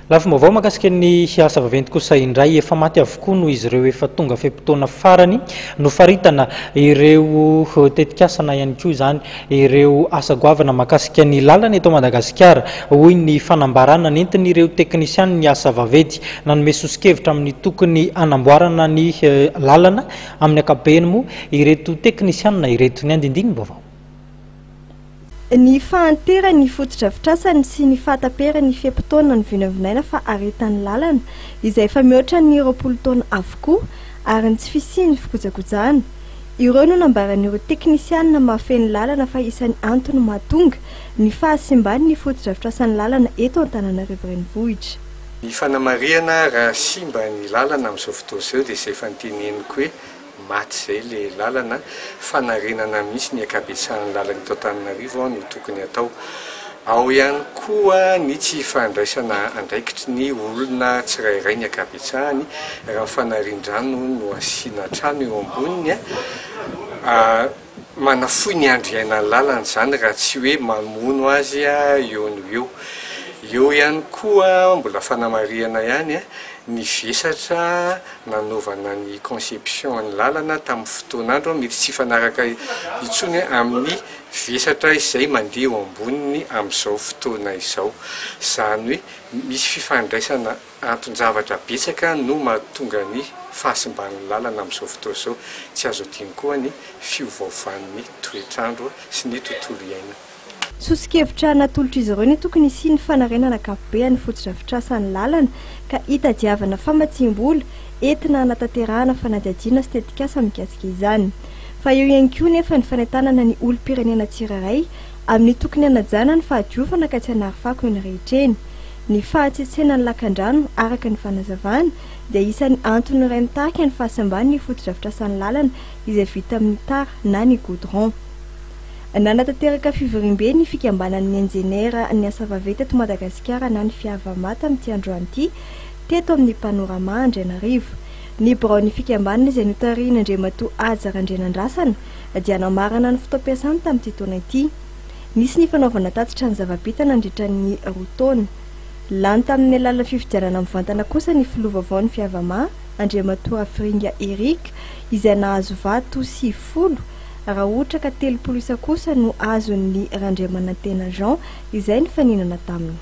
Lafa vaovao mahakasika ny asa vaventy kosa indray efa maty avokoa no izy ireo efa tonga feim-potoana farany no faritana ireo tetikasana ihany koa zany ireo asa goavana mahakasika ny lalana eto Madagasikara hoy ny fanambarana nentiny ireo teknisiany ny asa vaventy nanome sosikevitra amin'ny tokony anamboarana ny lalana amin'ny akapobeny moa ireto teknisianina ireto ny andindigny vaovao. Ny fahantera ny fotodrafitrasany sy ny fahatapera ny fiam-potoana ny vinavinaina fa aretan'ny lalana izay efa mihoatra ny 20 taona avokoa ary ny tsy fisiany fikojakojana. Ireo no nambaran'ireo teknisianina mahafeny lalana fa isan'ny antony mahatonga ny fahasimbany ny fotodrafitrasan'ny lalana eto Antananarivo renivohitra. Ny fanamariana raha simba ny lalana amin'izao fotoana izao dia izay efa noteneniko hoe maty zay le lalana, fanarenana mihitsy ny akabetsahan'ny lalana eto Antananarivo no tokony atao. Ao ihany koa ny tsy fandraisana andraikitry ny olona tsirairay ny akabetsahany raha fanarindrano no asiana trano eo amboniny manafoy ny andriainan'ny lalana zany raha tsy hoe mamono azy eo no eo. Eo ihany koa mbola fanamariana ihany ny vesatra nanaovana ny conception ny lalana tamin'ny fotoan'andro mety tsy fanaraka itsony amin'ny vesatra izay mandeha eo amboniny amin'izao fotoana izao. Zany hoe misy fifandraisana anton-javatra betsaka no mahatonga ny fahasimban'ny lalana amin'izao fotoana izao. Tsy azo adino koa ny fiovaovan'ny toetr'andro sy ny tontolo iainana. Sosikevitra natolotra izy ireo ny tokony isiany fanarenana ankapobeany fotodrafitrasan'ny lalana ka hitadiavana famatsim-bola entina hanatanterahana fanadihadiana sy tetikasa mikasika izany. Fa eo ihany koa nefa ny fanentanana ny olom-pirenena tsirairay amin'ny tokony hanajana ny fahadiovana ka tsy hanarifako eny rehetreny. Ny fahatsetsena ny lakan-drano araka ny fanazavana dia isan'ny antony iray mitahaka ny fahasamban'ny ny fotodrafitrasan'ny lalana izay vita amin'ny tara na ny goudron. Nanatanteraka fivorimbe ny fikambanan'ny enjenera ny asa vaventy eto Madagasikara na ny fiavamata amin'ity androany ity teto amin'ny panorama Andrainarivo. Ny birao ny fikambanana izay notarina Andriamatoa Ajara Andrianandrasana dia namarana ny fotoam-piasany tamin'ity taona ity. Nisy ny fanaovana tatitra ny zava-bitana nandritra ny 2 taona. Lany tamin'ny alalan'ny fifidianana mivantana kosa ny filoha ny fiavama Andriamatoa Afringa Eric izay nahazo vato 90 raha ohatra ka 30 kosa no azon'ny Randriamanantena Jean izay ny faninana taminy.